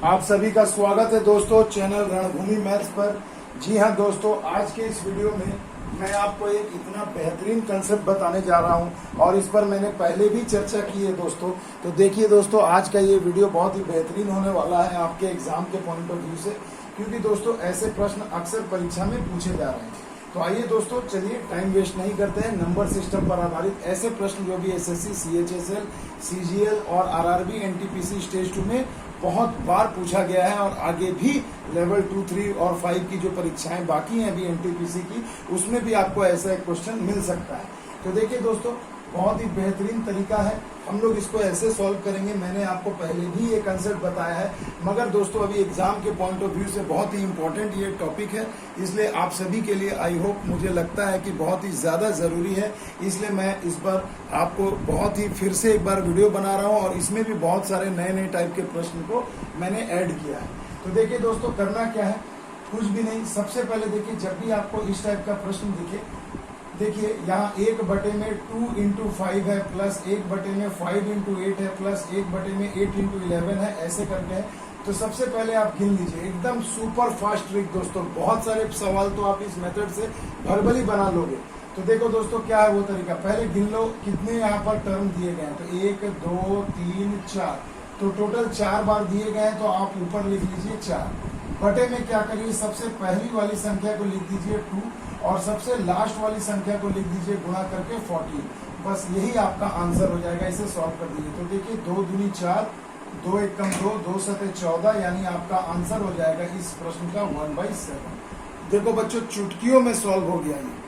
आप सभी का स्वागत है दोस्तों चैनल रणभूमि मैथ्स पर। जी हाँ दोस्तों, आज के इस वीडियो में मैं आपको एक इतना बेहतरीन कंसेप्ट बताने जा रहा हूँ और इस पर मैंने पहले भी चर्चा की है दोस्तों। तो देखिए दोस्तों, आज का ये वीडियो बहुत ही बेहतरीन होने वाला है आपके एग्जाम के पॉइंट ऑफ व्यू से, क्योंकि दोस्तों ऐसे प्रश्न अक्सर परीक्षा में पूछे जा रहे हैं। तो आइए दोस्तों, चलिए टाइम वेस्ट नहीं करते हैं, नंबर सिस्टम पर आधारित ऐसे प्रश्न जो भी एसएससी, सीएचएसएल, सीजीएल और आरआरबी, एनटीपीसी स्टेज 2 में बहुत बार पूछा गया है और आगे भी लेवल 2, 3 और 5 की जो परीक्षाएं बाकी हैं अभी एनटीपीसी की, उसमें भी आपको ऐसा एक क्वेश्चन मिल सकता है। तो देखिए दोस्तों, बहुत ही बेहतरीन तरीका है, हम लोग इसको ऐसे सॉल्व करेंगे। मैंने आपको पहले भी ये कंसेप्ट बताया है, मगर दोस्तों अभी एग्जाम के पॉइंट ऑफ व्यू से बहुत ही इंपॉर्टेंट ये टॉपिक है, इसलिए आप सभी के लिए आई होप, मुझे लगता है कि बहुत ही ज्यादा जरूरी है। इसलिए मैं इस बार आपको बहुत ही फिर से एक बार वीडियो बना रहा हूँ और इसमें भी बहुत सारे नए नए टाइप के प्रश्न को मैंने ऐड किया है। तो देखिए दोस्तों, करना क्या है, कुछ भी नहीं। सबसे पहले देखिए, जब भी आपको इस टाइप का प्रश्न दिखे, देखिए यहाँ 1/2 में 2 × 5 है, प्लस 1/2 में 5 × 8 है, प्लस 1/2 में 8 × 11 है, ऐसे करके है। तो सबसे पहले आप गिन लीजिए, एकदम सुपर फास्ट ट्रिक दोस्तों। बहुत सारे सवाल तो आप इस मेथड से भरबली बना लोगे। तो देखो दोस्तों, क्या है वो तरीका, पहले गिन लो कितने यहाँ पर टर्म दिए गए हैं। तो 1, 2, 3, 4, तो टोटल 4 बार दिए गए हैं, तो आप ऊपर लिख लीजिए 4। बटे में क्या करिए, सबसे पहली वाली संख्या को लिख दीजिए 2 और सबसे लास्ट वाली संख्या को लिख दीजिए गुणा करके 14। बस यही आपका आंसर हो जाएगा, इसे सॉल्व कर दीजिए। तो देखिए 2 दूनी 4, 2 एकम 2, 2 सते 14, यानी आपका आंसर हो जाएगा इस प्रश्न का 1/7। देखो बच्चों, चुटकियों में सॉल्व हो गया ये।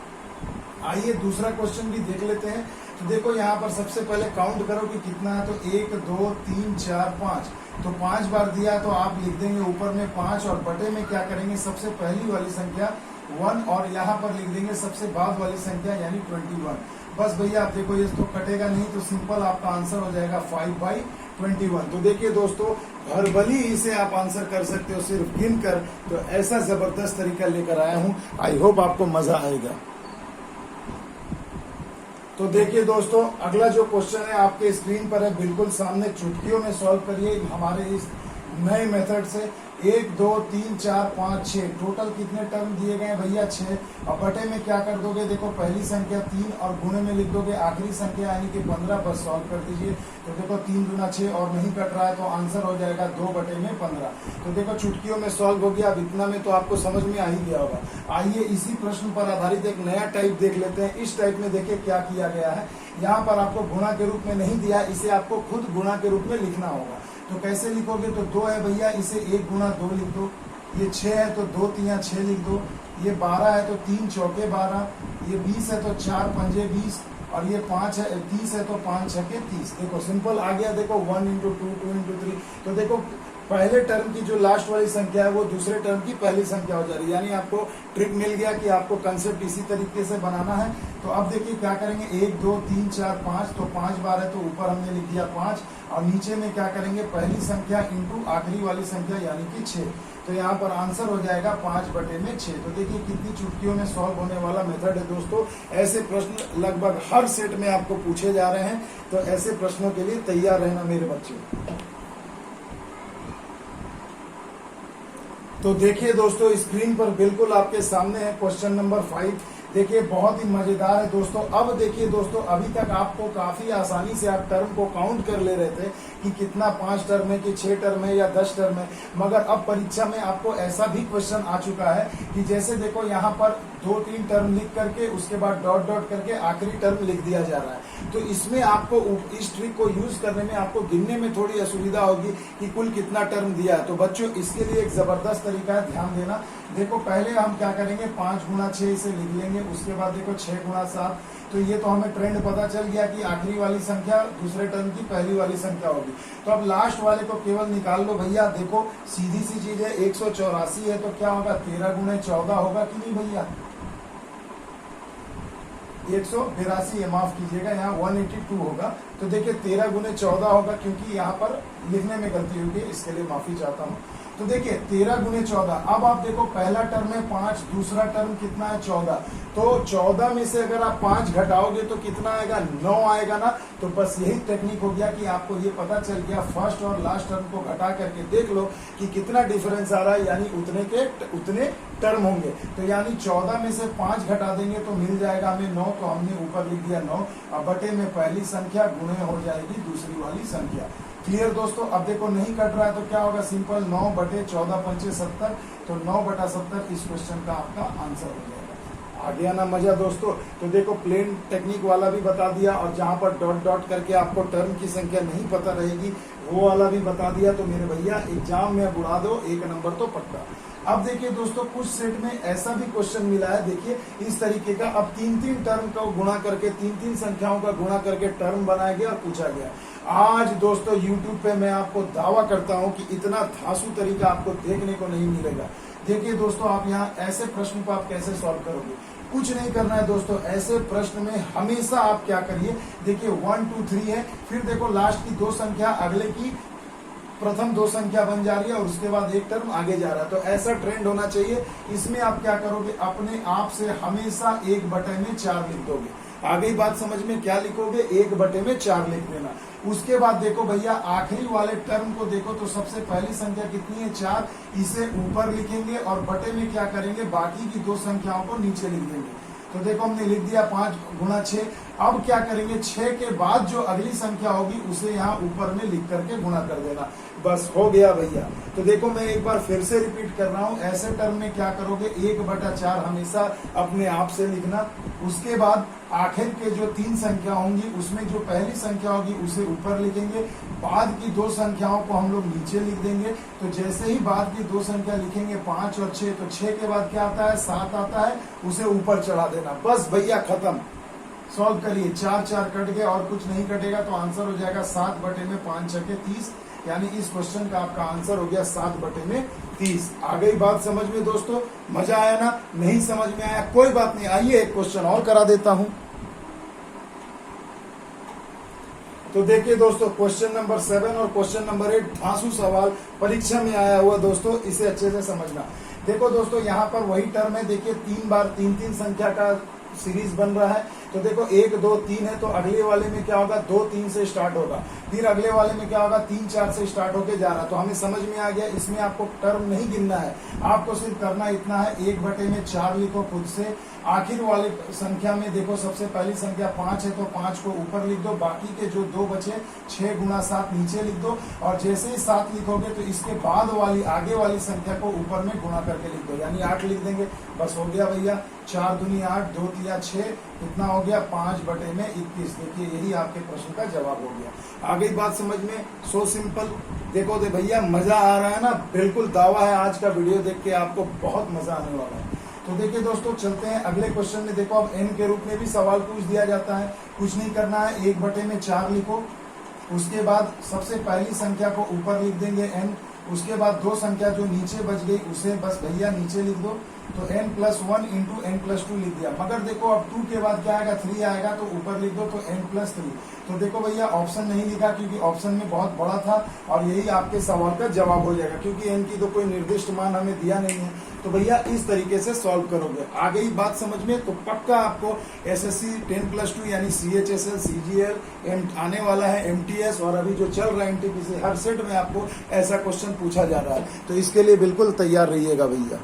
आइए दूसरा क्वेश्चन भी देख लेते हैं। तो देखो यहाँ पर सबसे पहले काउंट करो कि कितना है। तो 1, 2, 3, 4, 5, तो 5 बार दिया, तो आप लिख देंगे ऊपर में 5 और बटे में क्या करेंगे, सबसे पहली वाली संख्या 1 और यहाँ पर लिख देंगे सबसे बाद वाली संख्या यानी 21। बस भैया, आप देखो ये तो कटेगा नहीं, तो सिंपल आपका आंसर हो जाएगा 5/21। तो देखिए दोस्तों, भरबली इसे आप आंसर कर सकते हो सिर्फ गिन कर। तो ऐसा जबरदस्त तरीका लेकर आया हूँ, आई होप आपको मजा आएगा। तो देखिए दोस्तों, अगला जो क्वेश्चन है आपके स्क्रीन पर है, बिल्कुल सामने, चुटकियों में सॉल्व करिए हमारे इस नए मेथड से। 1, 2, 3, 4, 5, 6, टोटल कितने टर्म दिए गए भैया 6। और बटे में क्या कर दोगे, देखो पहली संख्या 3 और गुणे में लिख दोगे आखिरी संख्या यानी कि 15। बस सॉल्व कर दीजिए। तो देखो 3 दूना 6 और नहीं कट रहा है, तो आंसर हो जाएगा 2/15। तो देखो चुटकियों में सॉल्व हो गया। अब इतना में तो आपको समझ में आ ही गया होगा। आइए इसी प्रश्न पर आधारित एक नया टाइप देख लेते हैं। इस टाइप में देखिए क्या किया गया है। यहाँ पर आपको गुणा के रूप में नहीं दिया, इसे आपको खुद गुणा के रूप में लिखना होगा। तो कैसे लिखोगे, तो 2 है भैया, इसे 1 × 2 लिख दो। ये 6 है तो 2 × 6 लिख दो। ये 12 है तो 3 चौके 12। ये 20 है तो 4 पंजे 20 और ये 5 है 30 है तो 5 छके 30। देखो सिंपल आ गया। देखो 1 × 2, 2 × 3। तो देखो पहले टर्म की जो लास्ट वाली संख्या है वो दूसरे टर्म की पहली संख्या हो जा रही है, यानी आपको ट्रिक मिल गया कि आपको कंसेप्ट इसी तरीके से बनाना है। तो अब देखिए क्या करेंगे, 1, 2, 3, 4, 5, तो 5 बार है तो ऊपर हमने लिख दिया 5 और नीचे में क्या करेंगे, पहली संख्या इंटू आखिरी वाली संख्या यानी कि 6। तो यहाँ पर आंसर हो जाएगा 5/6। तो देखिए कितनी चुटकियों में सॉल्व होने वाला मेथड है दोस्तों। ऐसे प्रश्न लगभग हर सेट में आपको पूछे जा रहे हैं, तो ऐसे प्रश्नों के लिए तैयार रहना मेरे बच्चे। तो देखिए दोस्तों, स्क्रीन पर बिल्कुल आपके सामने है क्वेश्चन नंबर 5। देखिए बहुत ही मजेदार है दोस्तों। अब देखिए दोस्तों, अभी तक आपको काफी आसानी से आप टर्म को काउंट कर ले रहे थे कि कितना 5 टर्म है कि 6 टर्म है या 10 टर्म है, मगर अब परीक्षा में आपको ऐसा भी क्वेश्चन आ चुका है कि जैसे देखो यहाँ पर 2-3 टर्म लिख करके उसके बाद डॉट डॉट करके आखिरी टर्म लिख दिया जा रहा है। तो इसमें आपको इस ट्रिक को यूज करने में आपको गिनने में थोड़ी असुविधा होगी कि कुल कितना टर्म दिया है। तो बच्चों इसके लिए एक जबरदस्त तरीका है, ध्यान देना। देखो पहले हम क्या करेंगे, 5 × 6 इसे लिख लेंगे। उसके बाद देखो 6 × 7, तो ये तो हमें ट्रेंड पता चल गया कि आखिरी वाली संख्या दूसरे टर्म की पहली वाली संख्या होगी। तो अब लास्ट वाले को केवल निकाल लो भैया। देखो सीधी सी चीज है, 184 है तो क्या होगा, 13 × 14 होगा कि नहीं भैया, 182 है, माफ कीजिएगा, यहाँ 182 होगा। तो देखिए 13 गुने 14 होगा, क्योंकि यहाँ पर लिखने में गलती होगी, इसके लिए माफी चाहता हूँ। तो देखिए 13 गुने 14। अब आप देखो पहला टर्म है 5, दूसरा टर्म कितना है 14। तो 14 में से अगर आप 5 घटाओगे तो कितना आएगा, 9 आएगा ना। तो बस यही टेक्निक हो गया कि आपको ये पता चल गया, फर्स्ट और लास्ट टर्म को घटा करके देख लो कि कितना डिफरेंस आ रहा है, यानी उतने टर्म होंगे। तो यानी 14 में से 5 घटा देंगे तो मिल जाएगा हमें 9, तो हमने ऊपर लिख दिया 9। अब बटे में पहली संख्या गुणे हो जाएगी दूसरी वाली संख्या। क्लियर दोस्तों। अब देखो नहीं कट रहा है तो क्या होगा, सिंपल 9 बटे 14 पंचे 70, तो 9 बटा 70 इस क्वेश्चन का आपका आंसर हो जाएगा। आ गया ना मजा दोस्तों। तो देखो प्लेन टेक्निक वाला भी बता दिया, और जहां पर डॉट डॉट करके आपको टर्म की संख्या नहीं पता रहेगी वो वाला भी बता दिया। तो मेरे भैया एग्जाम में बुला दो, 1 नंबर तो पक्का। अब देखिए दोस्तों कुछ सेट में ऐसा भी क्वेश्चन मिला है, देखिए इस तरीके का। अब 3-3 टर्म का गुणा करके, 3-3 संख्याओं का गुणा करके टर्म बनाया गया और पूछा गया। आज दोस्तों YouTube पे मैं आपको दावा करता हूं कि इतना धांसू तरीका आपको देखने को नहीं मिलेगा। देखिए दोस्तों, आप यहाँ ऐसे प्रश्न को आप कैसे सॉल्व करोगे, कुछ नहीं करना है दोस्तों। ऐसे प्रश्न में हमेशा आप क्या करिए, देखिए 1 2 3 है, फिर देखो लास्ट की 2 संख्या अगले की प्रथम 2 संख्या बन जा रही है, और उसके बाद एक टर्म आगे जा रहा है। तो ऐसा ट्रेंड होना चाहिए। इसमें आप क्या करोगे, अपने आप से हमेशा 1 बटे में 4 लिख दोगे। आ गई बात समझ में, क्या लिखोगे, 1 बटे में 4 लिख देना। उसके बाद देखो भैया आखिरी वाले टर्म को देखो, तो सबसे पहली संख्या कितनी है, 4, इसे ऊपर लिखेंगे और बटे में क्या करेंगे, बाकी की 2 संख्याओं को नीचे लिख देंगे। तो देखो हमने लिख दिया 5 गुणा 6। अब क्या करेंगे, 6 के बाद जो अगली संख्या होगी उसे यहाँ ऊपर में लिख करके गुणा कर देना, बस हो गया भैया। तो देखो मैं एक बार फिर से रिपीट कर रहा हूँ, ऐसे टर्म में क्या करोगे, 1 बटा 4 हमेशा अपने आप से लिखना। उसके बाद आखिर के जो 3 संख्या होंगी उसमें जो पहली संख्या होगी उसे ऊपर लिखेंगे, बाद की 2 संख्याओं को हम लोग नीचे लिख देंगे। तो जैसे ही बाद की 2 संख्या लिखेंगे 5 और 6, तो 6 के बाद क्या आता है, 7 आता है, उसे ऊपर चढ़ा देना। बस भैया खत्म, सॉल्व करिए। 4 4 कट गए और कुछ नहीं कटेगा, तो आंसर हो जाएगा 7 बटे में 5 छके 30। यानी इस क्वेश्चन का आपका आंसर हो गया 7 बटे में 30। आ गई बात समझ में दोस्तों, मजा आया ना। नहीं समझ में आया कोई बात नहीं, आइए एक क्वेश्चन और करा देता हूं। तो देखिए दोस्तों क्वेश्चन नंबर 7 और क्वेश्चन नंबर 8 धांसू सवाल परीक्षा में आया हुआ दोस्तों, इसे अच्छे से समझना। देखो दोस्तों यहाँ पर वही टर्म है, देखिए 3 बार 3-3 संख्या का सीरीज बन रहा है। तो देखो 1 2 3 है, तो अगले वाले में क्या होगा, 2 3 से स्टार्ट होगा, फिर अगले वाले में क्या होगा, 3 4 से स्टार्ट होके जा रहा है। तो हमें समझ में आ गया, इसमें आपको टर्म नहीं गिनना है, आपको सिर्फ करना इतना है, 1 बटे में 4 लिखो खुद से। आखिर वाली संख्या में देखो सबसे पहली संख्या 5 है, तो 5 को ऊपर लिख दो, बाकी के जो 2 बचे 6 गुणा 7 नीचे लिख दो, और जैसे ही 7 लिखोगे तो इसके बाद वाली आगे वाली संख्या को ऊपर में गुणा करके लिख दो, यानी 8 लिख देंगे। बस हो गया भैया, 4 दूनी 8, 2 तिया 6, कितना हो गया, 5 बटे में 21। देखिए यही आपके प्रश्न का जवाब हो गया। आ गई बात समझ में, सो सिंपल। देखो दे भैया मजा आ रहा है ना, बिल्कुल दावा है आज का वीडियो देख के आपको बहुत मजा आने वाला है। तो देखिए दोस्तों चलते हैं अगले क्वेश्चन में। देखो अब n के रूप में भी सवाल पूछ दिया जाता है, कुछ नहीं करना है, 1 बटे में 4 लिखो। उसके बाद सबसे पहली संख्या को ऊपर लिख देंगे n, उसके बाद 2 संख्या जो नीचे बच गई उसे बस भैया नीचे लिख दो। तो n+1 इंटू n+2 लिख दिया, मगर देखो अब 2 के बाद क्या आएगा, 3 आएगा, तो ऊपर लिख दो, तो n+3। तो देखो भैया ऑप्शन नहीं लिखा क्योंकि ऑप्शन में बहुत बड़ा था, और यही आपके सवाल का जवाब हो जाएगा, क्योंकि n की तो कोई निर्दिष्ट मान हमें दिया नहीं है। तो भैया इस तरीके से सॉल्व करोगे। आ गई बात समझ में, तो पक्का आपको SSC 10+2 यानी CHSL CGL आने वाला है, MTS, और अभी जो चल रहा है NTPC, हर सेट में आपको ऐसा क्वेश्चन पूछा जा रहा है, तो इसके लिए बिल्कुल तैयार रहिएगा भैया।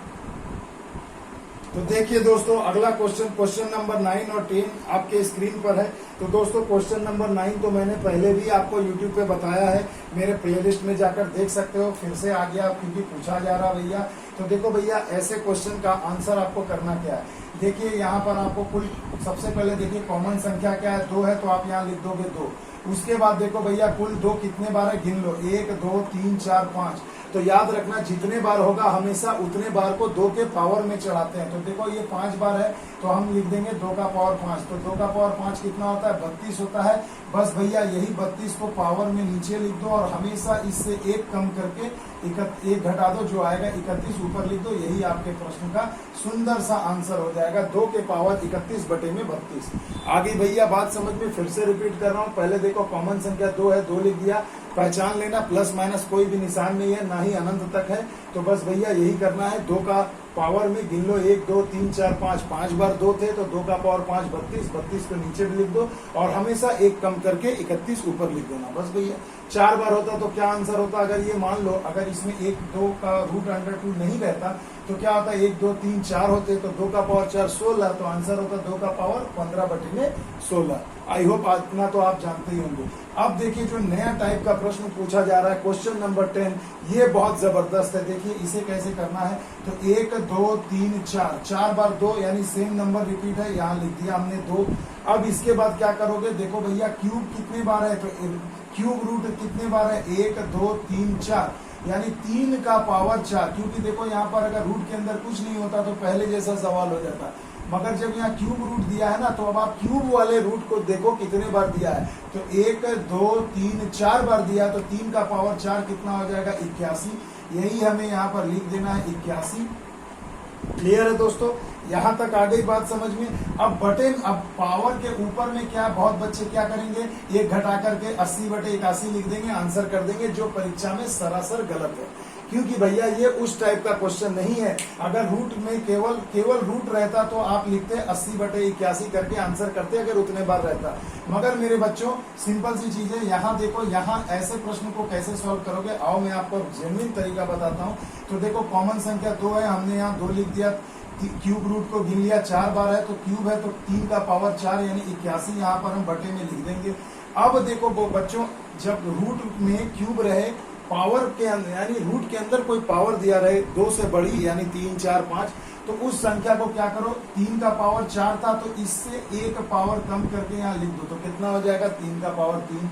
तो देखिए दोस्तों अगला क्वेश्चन, क्वेश्चन नंबर 9 और 10 आपके स्क्रीन पर है। तो दोस्तों क्वेश्चन नंबर 9 तो मैंने पहले भी आपको YouTube पे बताया है, मेरे प्लेलिस्ट में जाकर देख सकते हो। फिर से आ गया क्योंकि पूछा जा रहा भैया। तो देखो भैया ऐसे क्वेश्चन का आंसर आपको करना क्या है, देखिए यहाँ पर आपको कुल सबसे पहले देखिए कॉमन संख्या क्या है, 2 है, तो आप यहाँ लिख दोगे 2। उसके बाद देखो भैया कुल 2 कितने बार है गिन लो, 1 2 3 4 5। तो याद रखना जितने बार होगा हमेशा उतने बार को 2 के पावर में चढ़ाते हैं। तो देखो ये 5 बार है तो हम लिख देंगे 2 का पावर 5। तो 2 का पावर 5 कितना होता है? 32 होता है। बस भैया यही 32 को पावर में नीचे लिख दो और हमेशा इससे 1 कम करके 1 घटा दो, जो आएगा 31 ऊपर लिख दो। यही आपके प्रश्न का सुंदर सा आंसर हो जाएगा, 2 के पावर 31 बटे में 32। आगे भैया बात समझ में फिर से रिपीट कर रहा हूँ। पहले देखो कॉमन संख्या 2 है, 2 लिख दिया। पहचान लेना प्लस माइनस कोई भी निशान नहीं है, ना ही अनंत तक है। तो बस भैया यही करना है, 2 का पावर में गिन लो 1 2 3 4 5, 5 बार 2 थे तो 2 का पावर 5 32, 32 को नीचे भी लिख दो और हमेशा 1 कम करके 31 ऊपर लिख देना। बस भैया 4 बार होता तो क्या आंसर होता? अगर ये मान लो अगर इसमें 1 2 का रूट अंडर 2 नहीं रहता तो क्या होता? 1 2 3 4 होते तो 2 का पावर 4 16, तो आंसर होता 2 का पावर 15 बटे में 16। आई होप इतना तो आप जानते ही होंगे। अब देखिए जो नया टाइप का प्रश्न पूछा जा रहा है, क्वेश्चन नंबर 10, ये बहुत जबरदस्त है। देखिए इसे कैसे करना है। तो 1 2 3 4, 4 बार 2 यानी सेम नंबर रिपीट है, यहाँ लिख दिया हमने 2। अब इसके बाद क्या करोगे? देखो भैया क्यूब कितने बार है, तो क्यूब रूट कितने बार है? 1 2 3 4 यानी 3 का पावर 4। क्योंकि देखो यहाँ पर अगर रूट के अंदर कुछ नहीं होता तो पहले जैसा सवाल हो जाता, मगर जब यहाँ क्यूब रूट दिया है ना तो अब आप क्यूब वाले रूट को देखो कितने बार दिया है। तो 1 2 3 4 बार दिया तो 3 का पावर 4 कितना हो जाएगा? 81। यही हमें यहाँ पर लिख देना है 81। क्लियर है दोस्तों? यहाँ तक आ गई बात समझ में। अब अब पावर के ऊपर में क्या बहुत बच्चे क्या करेंगे? 1 घटा करके 80 बटे 81 लिख देंगे, आंसर कर देंगे, जो परीक्षा में सरासर गलत है। क्योंकि भैया ये उस टाइप का क्वेश्चन नहीं है। अगर रूट में केवल रूट रहता तो आप लिखते 80 बटे 81 करके आंसर करते, अगर उतने बार रहता। मगर मेरे बच्चों सिंपल सी चीज है। यहाँ देखो, यहाँ ऐसे प्रश्न को कैसे सॉल्व करोगे, आओ मैं आपको जेन्युइन तरीका बताता हूँ। तो देखो कॉमन संख्या 2 है, हमने यहाँ 2 लिख दिया। क्यूब रूट को गिन लिया, 4 बार है तो क्यूब है तो 3 का पावर 4 यानी 81 यहाँ पर हम बटे में लिख देंगे। अब देखो वो बच्चों, जब रूट में क्यूब रहे, पावर के अंदर यानी रूट के अंदर कोई पावर दिया रहे 2 से बड़ी यानी 3 4 5, तो उस संख्या को क्या करो? 3 का पावर 4 था तो इससे 1 पावर कम करके यहाँ लिख दो, तो कितना हो जाएगा? 3 का पावर 3।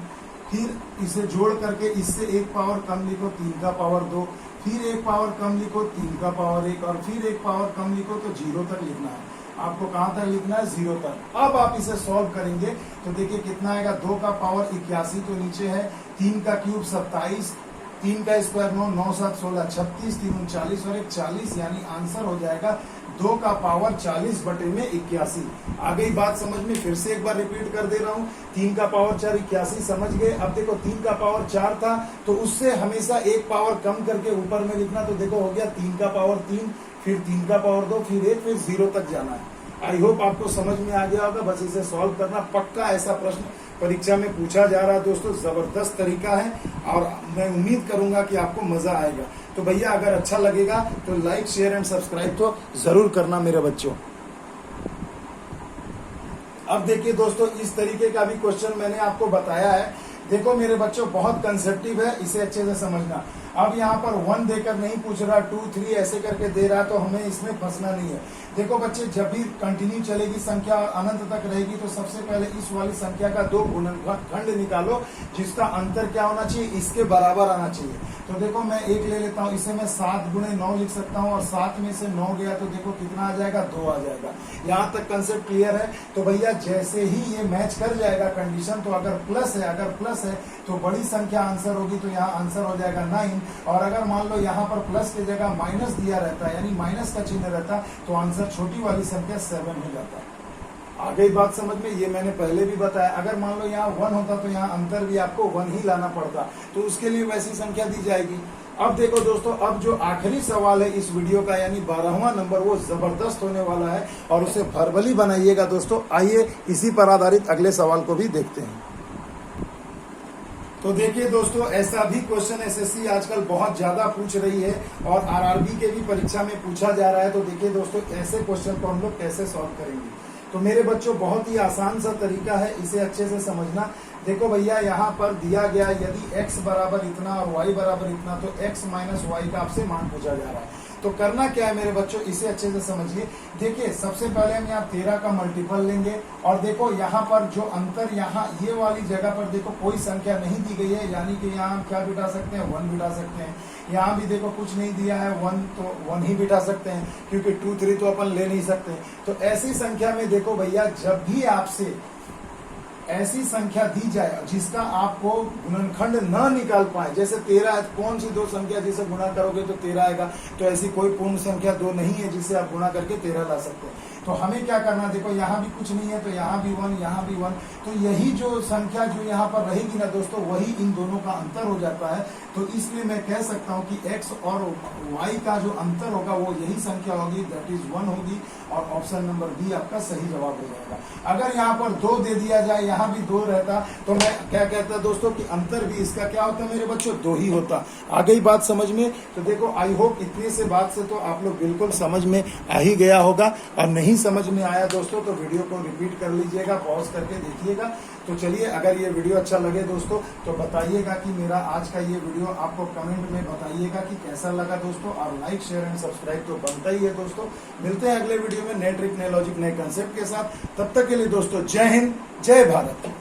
फिर इसे जोड़ करके इससे 1 पावर कम लिखो, 3 का पावर 2। फिर 1 पावर कम लिखो, 3 का पावर 1, और फिर 1 पावर कम लिखो, तो 0 तक लिखना है। आपको कहां तक लिखना है? 0 तक। अब आप इसे सॉल्व करेंगे तो देखिए कितना आएगा? 2 का पावर 81 तो नीचे है, 3 का क्यूब 27, 3 का स्क्वायर 9, 9 7 16, 36, 3 39 और 1 40, यानी आंसर हो जाएगा 2 का पावर 40 बटे में 81। आ गई बात समझ में? फिर से एक बार रिपीट कर दे रहा हूँ। 3 का पावर 4 81 समझ गए। अब देखो 3 का पावर 4 था तो उससे हमेशा 1 पावर कम करके ऊपर में लिखना, तो देखो हो गया 3 का पावर 3, फिर 3 का पावर 2, फिर 1, फिर 0 तक जाना है। आई होप आपको समझ में आ गया होगा। बस इसे सॉल्व करना, पक्का ऐसा प्रश्न परीक्षा में पूछा जा रहा है दोस्तों। जबरदस्त तरीका है और मैं उम्मीद करूंगा कि आपको मजा आएगा। तो भैया अगर अच्छा लगेगा तो लाइक शेयर एंड सब्सक्राइब तो जरूर करना मेरे बच्चों। अब देखिए दोस्तों, इस तरीके का भी क्वेश्चन मैंने आपको बताया है। देखो मेरे बच्चों, बहुत कंसेप्टिव है, इसे अच्छे से समझना। अब यहाँ पर 1 देकर नहीं पूछ रहा, 2 3 ऐसे करके दे रहा, तो हमें इसमें फंसना नहीं है। देखो बच्चे, जब भी कंटिन्यू चलेगी संख्या अनंत तक रहेगी तो सबसे पहले इस वाली संख्या का 2 गुणनखंड निकालो, जिसका अंतर क्या होना चाहिए? इसके बराबर आना चाहिए। तो देखो मैं 1 ले लेता हूँ, इसे मैं 7 गुणे 9 लिख सकता हूँ, और 7 में से 9 गया तो देखो कितना आ जाएगा? 2 आ जाएगा। यहाँ तक कंसेप्ट क्लियर है? तो भैया जैसे ही ये मैच कर जाएगा कंडीशन, तो अगर प्लस है तो बड़ी संख्या आंसर होगी, तो यहाँ आंसर हो जाएगा 9। और अगर मान लो यहाँ पर प्लस की जगह माइनस दिया रहता है, यानी माइनस का चिन्ह रहता, तो आंसर छोटी वाली संख्या 7 हो जाता। आ गई बात समझ में? ये मैंने पहले भी बताया। अगर मान लो यहाँ 1 होता तो यहाँ अंतर भी आपको 1 ही लाना पड़ता, तो उसके लिए वैसी संख्या दी जाएगी। अब देखो दोस्तों, अब जो आखिरी सवाल है इस वीडियो का, यानी 12वां नंबर, वो जबरदस्त होने वाला है और उसे भरभली बनाइएगा दोस्तों। आइए इसी पर आधारित अगले सवाल को भी देखते हैं। तो देखिए दोस्तों, ऐसा भी क्वेश्चन एसएससी आजकल बहुत ज्यादा पूछ रही है और आरआरबी के भी परीक्षा में पूछा जा रहा है। तो देखिए दोस्तों, ऐसे क्वेश्चन को हम लोग कैसे सॉल्व करेंगे। तो मेरे बच्चों, बहुत ही आसान सा तरीका है, इसे अच्छे से समझना। देखो भैया यहाँ पर दिया गया यदि x बराबर इतना और y बराबर इतना, तो x माइनस वाई का आपसे मान पूछा जा रहा है। तो करना क्या है मेरे बच्चों, इसे अच्छे से समझिए। देखिए सबसे पहले हम यहाँ 13 का मल्टीपल लेंगे और देखो यहाँ पर जो अंतर, यहाँ ये वाली जगह पर देखो कोई संख्या नहीं दी गई है, यानी कि यहाँ हम क्या बिठा सकते हैं, 1 बिठा सकते हैं। यहाँ भी देखो कुछ नहीं दिया है 1, तो 1 ही बिठा सकते हैं, क्योंकि 2, 3 तो अपन ले नहीं सकते। तो ऐसी संख्या में देखो भैया, जब भी आपसे ऐसी संख्या दी जाए जिसका आपको गुणनखंड न निकाल पाए, जैसे 13 है, कौन सी दो संख्या जिसे गुणा करोगे तो 13 आएगा, तो ऐसी कोई पूर्ण संख्या दो नहीं है जिसे आप गुणा करके 13 ला सकते हैं। तो हमें क्या करना, देखो यहाँ भी कुछ नहीं है तो यहाँ भी 1, यहाँ भी 1, तो यही जो संख्या जो यहाँ पर रहेगी ना दोस्तों, वही इन दोनों का अंतर हो जाता है। तो इसलिए मैं कह सकता हूँ कि x और y का जो अंतर होगा वो यही संख्या होगी, दैट इज 1 होगी, और ऑप्शन नंबर बी आपका सही जवाब हो जाएगा। अगर यहाँ पर 2 दे दिया जाए, यहाँ भी 2 रहता, तो मैं क्या कहता दोस्तों कि अंतर भी इसका क्या होता मेरे बच्चों, 2 ही होता। आ गई बात समझ में? तो देखो आई होप इतने से बात से तो आप लोग बिल्कुल समझ में आ ही गया होगा, और नहीं समझ में आया दोस्तों तो वीडियो को रिपीट कर लीजिएगा, पॉज करके देखिएगा। तो चलिए, अगर ये वीडियो अच्छा लगे दोस्तों तो बताइएगा कि मेरा आज का ये वीडियो आपको कमेंट में बताइएगा कि कैसा लगा दोस्तों, और लाइक शेयर एंड सब्सक्राइब तो बनता ही है दोस्तों। मिलते हैं अगले वीडियो में नए ट्रिक, नए लॉजिक, नए कंसेप्ट के साथ। तब तक के लिए दोस्तों जय हिंद, जय भारत।